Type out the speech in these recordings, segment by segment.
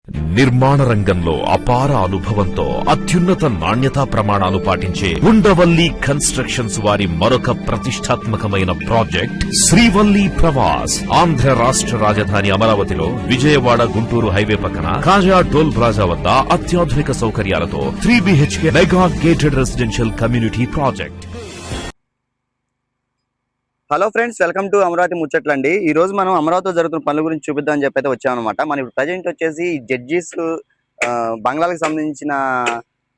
నిర్మాణ రంగంలో అపార అనుభవంతో అత్యున్నత నాణ్యతా ప్రమాణాలు పాటించే ఉండవల్లి కన్స్ట్రక్షన్స్ వారి మరొక ప్రతిష్టాత్మకమైన ప్రాజెక్ట్ శ్రీవల్లి ప్రవాస్. ఆంధ్ర రాష్ట్ర రాజధాని అమరావతిలో విజయవాడ గుంటూరు హైవే పక్కన కాజా టోల్ ప్లాజా వద్ద అత్యాధునిక సౌకర్యాలతో 3 BHK mega gated residential community project. Hello friends, welcome to Amaravati ముచ్చట్లండి. ఈ రోజు మనం అమరావతిలో జరుగుతున్న పనుల గురించి చూపిద్దామని చెప్పి అయితే వచ్చామన్నమాట. మనం ఇప్పుడు ప్రజెంట్ వచ్చేసి జడ్జీస్ బంగ్లాలకు సంబంధించిన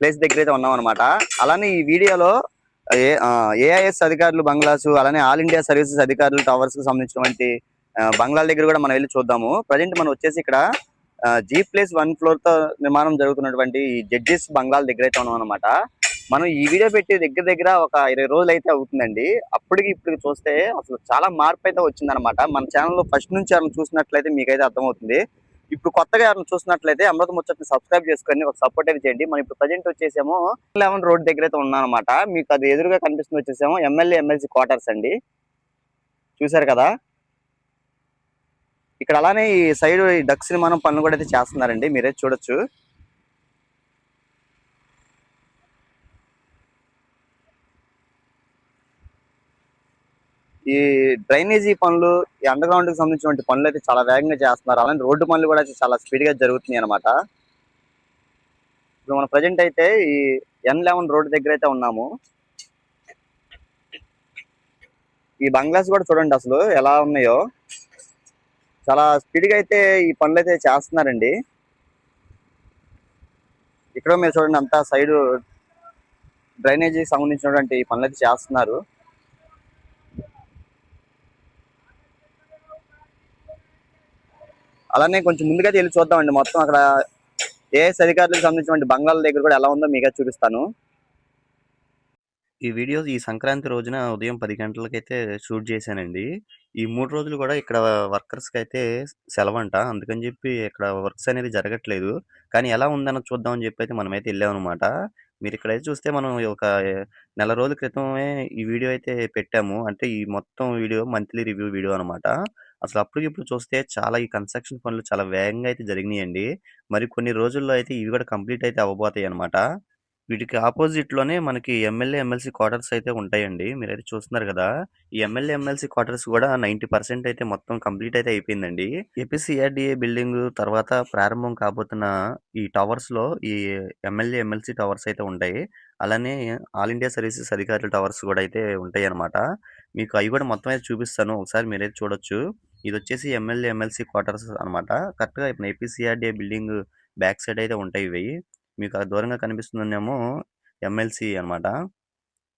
ప్లేస్ దగ్గర అయితే ఉన్నాం అనమాట. అలానే ఈ వీడియోలో ఏఐఎస్ అధికారులు బంగ్లాసు, అలానే ఆల్ ఇండియా సర్వీసెస్ అధికారులు టవర్స్ కు సంబంధించినటువంటి బంగ్లాల దగ్గర కూడా మనం వెళ్ళి చూద్దాము. ప్రజెంట్ మనం వచ్చేసి ఇక్కడ G+1 ఫ్లోర్ తో నిర్మాణం జరుగుతున్నటువంటి ఈ జడ్జీస్ బంగ్లాల దగ్గర అయితే ఉన్నాం అనమాట. మనం ఈ వీడియో పెట్టి దగ్గర ఒక 20 రోజులు అయితే అవుతుందండి. అప్పటికి ఇప్పుడు చూస్తే అసలు చాలా మార్పు అయితే వచ్చిందనమాట. మన ఛానల్లో ఫస్ట్ నుంచి ఎవరైనా చూసినట్లయితే మీకైతే అర్థమవుతుంది. ఇప్పుడు కొత్తగా ఎవరైనా చూసినట్లయితే అమృత ముచ్చట్ని సబ్స్క్రైబ్ చేసుకొని ఒక సపోర్ట్ అయితే చేయండి. మనం ఇప్పుడు ప్రజెంట్ వచ్చేసేమో 11 రోడ్ దగ్గర అయితే ఉన్నాం అనమాట. మీకు అది ఎదురుగా కనిపిస్తుంది వచ్చేసేమో ఎమ్మెల్సీ క్వార్టర్స్ అండి. చూసారు కదా, ఇక్కడ అలానే ఈ సైడ్ డక్స్ నిర్మాణం పనులు కూడా అయితే చేస్తున్నారండి, మీరైతే చూడొచ్చు. ఈ డ్రైనేజీ పనులు, ఈ అండర్ గ్రౌండ్ కి సంబంధించిన పనులు అయితే చాలా వేగంగా చేస్తున్నారు. అలానే రోడ్డు పనులు కూడా చాలా స్పీడ్ గా జరుగుతున్నాయి అనమాట. ఇప్పుడు మన ప్రజెంట్ అయితే ఈ N11 రోడ్ దగ్గర అయితే ఉన్నాము. ఈ బంగ్లాస్ కూడా చూడండి అసలు ఎలా ఉన్నాయో, చాలా స్పీడ్ గా అయితే ఈ పనులు అయితే చేస్తున్నారండి. ఇక్కడ మీరు చూడండి, అంతా సైడ్ డ్రైనేజీకి సంబంధించినటువంటి ఈ పనులు అయితే చేస్తున్నారు. అలానే కొంచెం ముందుగా వెళ్ళి చూద్దామండి. మొత్తం అక్కడ ఏఎస్ అధికారులకు సంబంధించిన బంగ్లాల దగ్గర కూడా ఎలా ఉందో మీకు చూపిస్తాను. ఈ వీడియో ఈ సంక్రాంతి రోజున ఉదయం 10 గంటలకైతే షూట్ చేశానండి. ఈ 3 రోజులు కూడా ఇక్కడ వర్కర్స్కి అయితే సెలవంట, అందుకని చెప్పి ఇక్కడ వర్క్స్ అనేది జరగట్లేదు. కానీ ఎలా ఉందన్న చూద్దామని చెప్పి అయితే మనమైతే వెళ్ళామన్నమాట. మీరు ఇక్కడైతే చూస్తే మనం ఒక నెల రోజుల క్రితమే ఈ వీడియో అయితే పెట్టాము. అంటే ఈ మొత్తం వీడియో మంత్లీ రివ్యూ వీడియో అనమాట. అసలు అప్పటికి ఇప్పుడు చూస్తే చాలా ఈ కన్స్ట్రక్షన్ పనులు చాలా వేగంగా అయితే జరిగినాయండి. మరి కొన్ని రోజుల్లో అయితే ఇవి కూడా కంప్లీట్ అయితే అవ్వబోతాయి అనమాట. వీటికి ఆపోజిట్ లోనే మనకి ఎమ్మెల్సీ క్వార్టర్స్ అయితే ఉంటాయండి. మీరైతే చూస్తున్నారు కదా, ఈ ఎమ్మెల్సీ క్వార్టర్స్ కూడా 90% అయితే మొత్తం కంప్లీట్ అయితే అయిపోయిందండి. ఏపీసీఆర్డీఏ బిల్డింగ్ తర్వాత ప్రారంభం కాబోతున్న ఈ టవర్స్ లో ఈ ఎమ్మెల్సీ టవర్స్ అయితే ఉంటాయి. అలానే ఆల్ ఇండియా సర్వీసెస్ అధికారుల టవర్స్ కూడా అయితే ఉంటాయి అనమాట. మీకు అవి కూడా మొత్తం అయితే చూపిస్తాను, ఒకసారి మీరైతే చూడొచ్చు. ఇది వచ్చేసి ఎమ్మెల్సీ క్వార్టర్స్ అనమాట. కరెక్ట్ గా ఇప్పుడు ఏపీసీఆర్డీఏ బిల్డింగ్ బ్యాక్ సైడ్ అయితే ఉంటాయి ఇవి. మీకు దూరంగా కనిపిస్తుందేమో ఎమ్మెల్సీ అనమాట.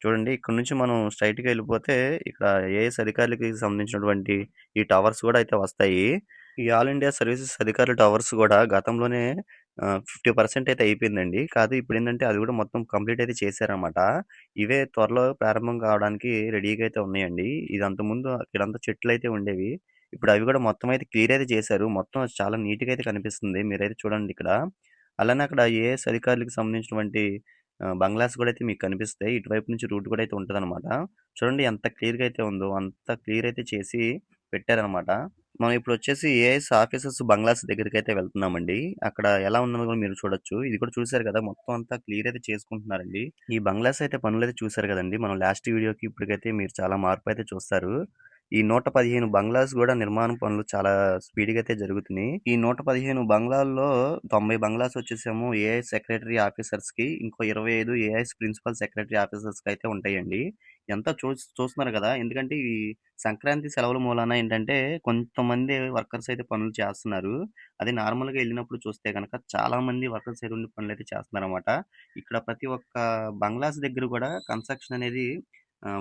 చూడండి, ఇక్కడ నుంచి మనం స్ట్రైట్ గా వెళ్ళిపోతే ఇక్కడ ఏఎస్ అధికారులకి సంబంధించినటువంటి ఈ టవర్స్ కూడా అయితే వస్తాయి. ఈ ఆల్ ఇండియా సర్వీసెస్ అధికారుల టవర్స్ కూడా గతంలోనే 50% అయితే అయిపోయిందండి. కాదు ఇప్పుడు ఏంటంటే అది కూడా మొత్తం కంప్లీట్ అయితే చేశారనమాట. ఇవే త్వరలో ప్రారంభం కావడానికి రెడీగా అయితే ఉన్నాయండి. ఇది అంతకుముందు ఇక్కడంతా చెట్లు అయితే ఉండేవి. ఇప్పుడు అవి కూడా మొత్తం అయితే క్లియర్ అయితే చేశారు. మొత్తం చాలా నీట్ గా అయితే కనిపిస్తుంది, మీరైతే చూడండి ఇక్కడ. అలానే అక్కడ ఏఎస్ అధికారులకు సంబంధించినటువంటి బంగ్లాస్ కూడా అయితే మీకు కనిపిస్తాయి. ఇటువైపు నుంచి రూట్ కూడా అయితే ఉంటదన్నమాట. చూడండి ఎంత క్లియర్ గా అయితే ఉందో, అంత క్లియర్ అయితే చేసి పెట్టారనమాట. మనం ఇప్పుడు వచ్చేసి ఏఎస్ ఆఫీసర్స్ బంగ్లాస్ దగ్గరికి అయితే వెళ్తున్నామండి. అక్కడ ఎలా ఉందో కూడా మీరు చూడొచ్చు. ఇది కూడా చూసారు కదా, మొత్తం అంతా క్లియర్ అయితే చేసుకుంటున్నారండి. ఈ బంగ్లాస్ అయితే పనులు అయితే చూసారు కదండి. మనం లాస్ట్ వీడియోకి ఇప్పటికైతే మీరు చాలా మార్పు అయితే చూస్తారు. ఈ 115 బంగ్లాస్ కూడా నిర్మాణ పనులు చాలా స్పీడ్ గా అయితే జరుగుతున్నాయి. ఈ 115 బంగ్లాల్లో 90 బంగ్లాస్ వచ్చేసేమో ఏఐఎస్ సెక్రటరీ ఆఫీసర్స్ కి, ఇంకో 25 ఏఐఎస్ ప్రిన్సిపల్ సెక్రటరీ ఆఫీసర్స్ కి అయితే ఉంటాయండి. ఎంత చూస్తున్నారు కదా. ఎందుకంటే ఈ సంక్రాంతి సెలవుల మూలాన ఏంటంటే కొంతమంది వర్కర్స్ అయితే పనులు చేస్తున్నారు. అది నార్మల్ గా వెళ్ళినప్పుడు చూస్తే కనుక చాలా మంది వర్కర్స్ అయితే ఉండి పనులు అయితే చేస్తున్నారు అనమాట. ఇక్కడ ప్రతి ఒక్క బంగ్లాస్ దగ్గర కూడా కన్స్ట్రక్షన్ అనేది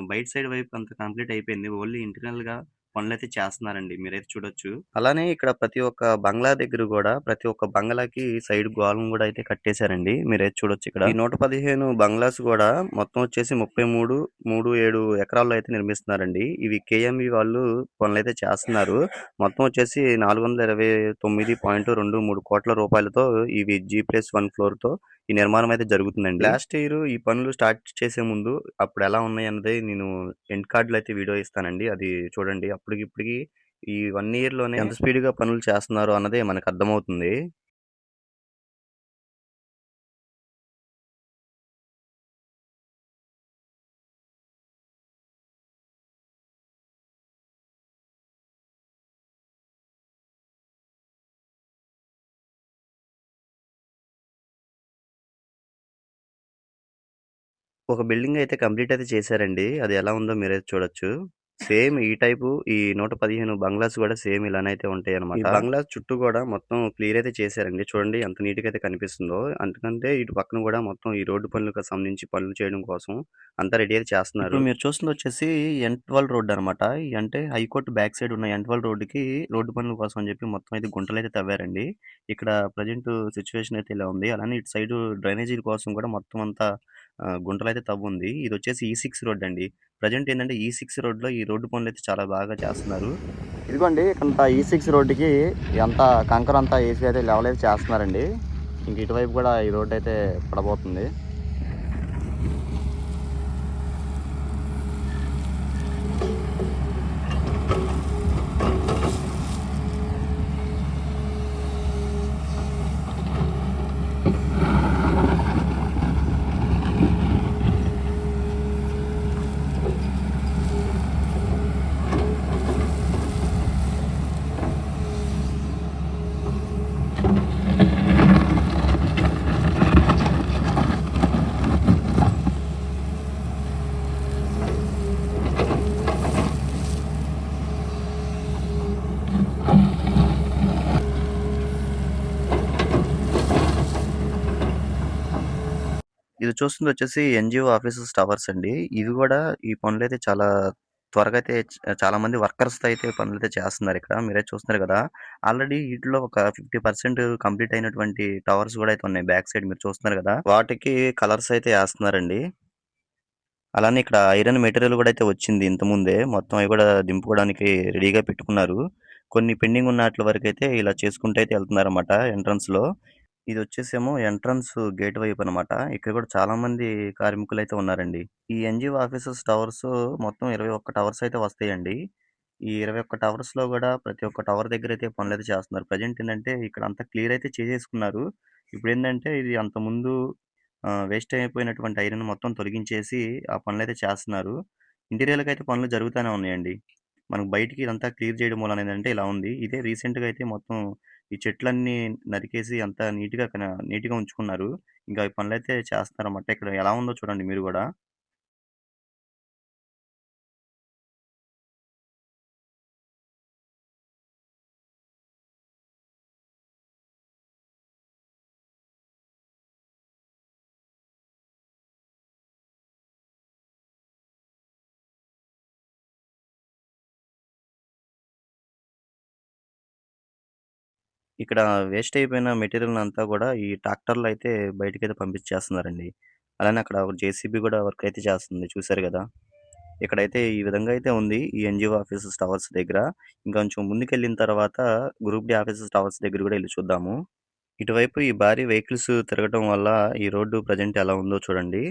బయట సైడ్ వైపు అంత కంప్లీట్ అయిపోయింది. ఓన్లీ ఇంటర్నల్ గా పనులైతే చేస్తున్నారండి, మీరైతే చూడొచ్చు. అలానే ఇక్కడ ప్రతి ఒక్క బంగ్లా దగ్గర కూడా ప్రతి ఒక్క బంగ్లాకి సైడ్ గోళం కూడా అయితే కట్టేశారండి, మీరైతే చూడొచ్చు. ఇక్కడ ఈ 115 బంగ్లాస్ కూడా మొత్తం వచ్చేసి 33.37 ఎకరాల్లో అయితే నిర్మిస్తున్నారండి. ఇవి కేఎంఈ వాళ్ళు పనులైతే చేస్తున్నారు. మొత్తం వచ్చేసి 429.23 కోట్ల రూపాయలతో ఇవి G+1 ఫ్లోర్ తో ఈ నిర్మాణం అయితే జరుగుతుందండి. లాస్ట్ ఇయర్ ఈ పనులు స్టార్ట్ చేసే ముందు అప్పుడు ఎలా ఉన్నాయి అన్నది నేను ఎండ్ కార్డ్ లో అయితే వీడియో ఇస్తానండి, అది చూడండి. అప్పటికి ఈ 1 year లోనే ఎంత స్పీడ్ గా పనులు చేస్తున్నారు అన్నదే మనకు అర్థమవుతుంది. ఒక బిల్డింగ్ అయితే కంప్లీట్ అయితే చేశారండి. అది ఎలా ఉందో మీరైతే చూడొచ్చు. సేమ్ ఈ టైపు ఈ 115 బంగ్లాస్ గూడా సేమ్ ఇలానైతే ఉంటాయన్నమాట. ఈ బంగ్లాస్ చుట్టూ గూడా మొత్తం క్లియర్ అయితే చేశారండి. చూడండి ఎంత నీట్‌గా అయితే కనిపిస్తుందో. ఎందుకంటే ఇటు పక్కన గూడా మొత్తం ఈ రోడ్డు పనులకు సంబంధించి పనులు చేయడం కోసం అంతా రెడీ అయితే చేస్తున్నారు. ఇప్పుడు మీరు చూస్తుందొచ్చేసి ఎన్12 రోడ్ అనమాట. అంటే హైకోర్ట్ బ్యాక్ సైడ్ ఉన్న ఎన్12 రోడ్డుకి రోడ్డు పనుల కోసం అని చెప్పి మొత్తం అయితే గుంటలైతే తవ్వారండి. ఇక్కడ ప్రెజెంట్ సిట్యుయేషన్ అయితే ఇలా ఉంది. అలానే ఇటు సైడు డ్రైనేజీల కోసం కూడా మొత్తం అంతా గుంటలైతే తవ్వుంది. ఇదొచ్చేసి ఈ6 రోడ్డండి. ప్రెజెంట్ ఏందంటే ఈ6 రోడ్‌లో ఈ రోడ్డు పనులైతే చాలా బాగా చేస్తున్నారు. ఇదిగోండి ఇకంతా ఈ6 రోడ్డుకి అంతా కంకర అంతా ఏసి అయితే లెవెల్ అయితే చేస్తున్నారండి. ఇంక ఇటువైపు కూడా ఈ రోడ్డయితే పడబోతుంది. ఇది చూస్తుందొచ్చేసి ఎన్‌జీఓ ఆఫీసెస్ టవర్స్ అండి. ఇవి గూడా ఈ పనులైతే చాలా త్వరగా అయితే చాలా మంది వర్కర్స్‌తో అయితే పనులైతే చేస్తున్నారిక్కడ. మీరైతే చూస్తున్నారు గదా! ఆల్రెడీ ఈటిలో ఒక 50% కంప్లీట్ అయినటువంటి టవర్స్ గూడా అయితే ఉన్నాయి. బ్యాక్ సైడ్ మీరు చూస్తున్నారు గదా! వాటికి కలర్స్ అయితే ఏస్తన్నారండి. అలానే ఇక్కడ ఐరన్ మెటీరియల్ గూడా అయితే వచ్చింది ఇంతకుముందే. మొత్తం అవి గూడా దింపుకోవడానికి రెడీగా పెట్టుకున్నారు. కొన్ని పెండింగ్ ఉన్న ఆటిల వరకైతే ఇలా చేసుకుంటూ అయితే ఎళ్తున్నారన్నమాట ఎంట్రన్స్‌లో. ఇదొచ్చేసేమో ఎంట్రన్స్ గేట్ వైపు అనమాట. ఇక్కడ కూడా చాలా మంది కార్మికులైతే ఉన్నారండి. ఈ ఎన్‌జీఓ ఆఫీసెస్ టవర్స్ మొత్తం 21 టవర్స్ అయితే వస్తాయండి. ఈ 21 టవర్స్‌లో గూడా ప్రతి ఒక్క టవర్ దగ్గరైతే పనులైతే చేస్తున్నారు. ప్రెజెంట్ ఏందంటే ఇక్కడ అంతా క్లియర్ అయితే చేసేసుకున్నారు. ఇప్పుడేందంటే ఇది అంతకుముందు వేస్ట్ అయిపోయినటువంటి ఐరన్ మొత్తం తొలగించేసి ఆ పనులైతే చేస్తున్నారు. ఇంటీరియర్‌గా అయితే పనులు జరుగుతానే ఉన్నాయండి. మనకు బయటికి ఇదంతా క్లియర్ చేయడం మూలన ఏందంటే ఇలా ఉంది. ఇదే రీసెంట్‌గా అయితే మొత్తం ఈ చెట్లన్నీ నరికేసి అంతా నీట్‌గా ఉంచుకున్నారు. ఇంకా ఈ పనులైతే చేస్తున్నారన్నమాట. ఇక్కడ ఎలా ఉందో చూడండి మీరు గూడా. ఇక్కడ వేస్ట్ అయిపోయిన మెటీరియల్‌నంతా గూడా ఈ ట్రాక్టర్‌లో అయితే బయటికైతే పంపించేస్తున్నారండి. అలానే అక్కడ ఒక జేసీబీ గూడా వర్క్ అయితే చేస్తుంది. చూసారు గదా! ఇక్కడైతే ఈ విధంగా అయితే ఉంది. ఈ ఎన్‌జీఓ ఆఫీసెస్ టవర్స్ దగ్గర. ఇంకొంచెం ముందుకెళ్ళిన తర్వాత గ్రూప్ డి ఆఫీసెస్ టవర్స్ దగ్గర గూడా ఎళ్లి చూద్దాము. ఇటువైపు ఈ భారీ వెహికల్స్ తిరగటం వల్ల ఈ రోడ్డు ప్రెజెంట్ ఎలా ఉందో చూడండి.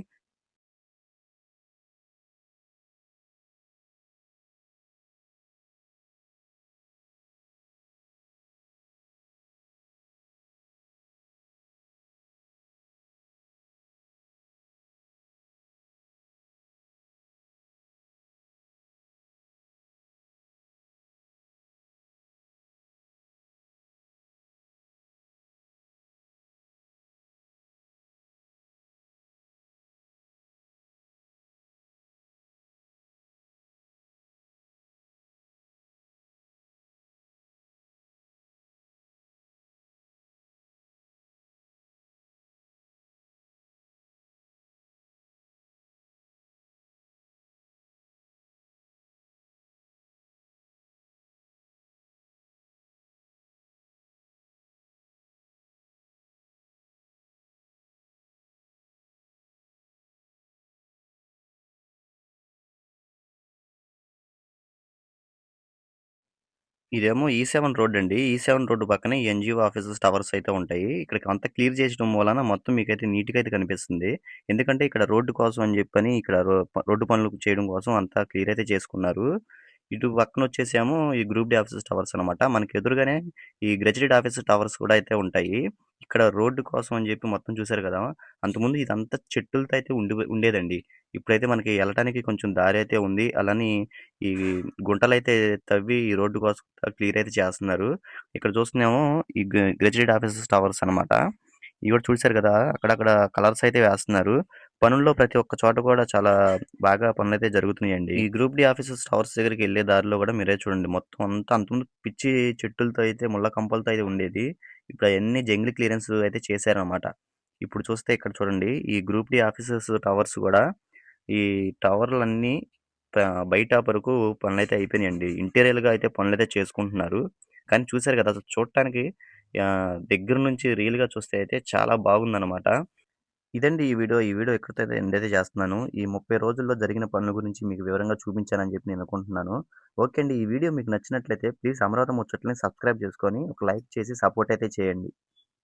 ఇదేమో ఈ7 రోడ్డండి. ఈ7 రోడ్డు పక్కనే ఈ ఎన్‌జీఓ ఆఫీసెస్ టవర్స్ అయితే ఉంటాయి. ఇక్కడికి అంతా క్లియర్ చేసడం మూలాన మొత్తం మీకైతే నీట్‌గా అయితే కనిపిస్తుంది. ఎందుకంటే ఇక్కడ రోడ్డు కోసం అని చెప్పని ఇక్కడ రోడ్డు పనులు చేయడం కోసం అంతా క్లియర్ అయితే చేసుకున్నారు. ఇటు పక్కనొచ్చేసేమో ఈ గ్రూప్ డి ఆఫీసెస్ టవర్స్ అనమాట. మనకి ఎదురుగానే ఈ గెజిటెడ్ ఆఫీసెస్ టవర్స్ కూడా అయితే ఉంటాయి. ఇక్కడ రోడ్డు కోసం అని చెప్పి మొత్తం చూసారు కదా! అంతకుముందు ఇదంతా చెట్టులతో అయితే ఉండేదండి. ఇప్పుడైతే మనకి ఎళ్ళటానికి కొంచెం దారి అయితే ఉంది. అలానే ఈ గుంటలైతే తవ్వి ఈ రోడ్డు కోసం క్లియర్ అయితే చేస్తున్నారు. ఇక్కడ చూస్తున్నామో ఈ గెజిటెడ్ ఆఫీసెస్ టవర్స్ అనమాట. ఇవి కూడా చూసారు కదా! అక్కడక్కడ కలర్స్ అయితే వేస్తున్నారు. పనుల్లో ప్రతి ఒక్క చోట కూడా చాలా బాగా పనులైతే జరుగుతున్నాయండి. ఈ గ్రూప్ డి ఆఫీసర్స్ టవర్స్ దగ్గరికి వెళ్ళే దారిలో కూడా మీరే చూడండి, మొత్తం అంతా అంతకుముందు పిచ్చి చెట్టులతో అయితే ముళ్ళ కంపలతో అయితే ఉండేది. ఇప్పుడు అవన్నీ జంగిల్ క్లియరెన్స్ అయితే చేశారనమాట. ఇప్పుడు చూస్తే ఇక్కడ చూడండి, ఈ గ్రూప్ డి ఆఫీసర్స్ టవర్స్ కూడా ఈ టవర్లన్నీ బయట వరకు పనులైతే అయిపోయినాయండి. ఇంటీరియర్‌గా అయితే పనులైతే చేసుకుంటున్నారు. కానీ చూసారు కదా! అసలు చూడటానికి దగ్గర నుంచి రియల్‌గా చూస్తే అయితే చాలా బాగుందనమాట. ఇదండి ఈ వీడియో. ఈ వీడియో ఇక్కడితో అయితే ఎండ్ అయితే చేస్తున్నాను. ఈ 30 రోజుల్లో జరిగిన పనుల గురించి మీకు వివరంగా చూపించానని చెప్పి నేను అనుకుంటున్నాను. ఓకే అండి. ఈ వీడియో మీకు నచ్చినట్లయితే ప్లీజ్ అమరావతి ముచ్చట్లని సబ్స్క్రైబ్ చేసుకొని ఒక లైక్ చేసి సపోర్ట్ అయితే చేయండి.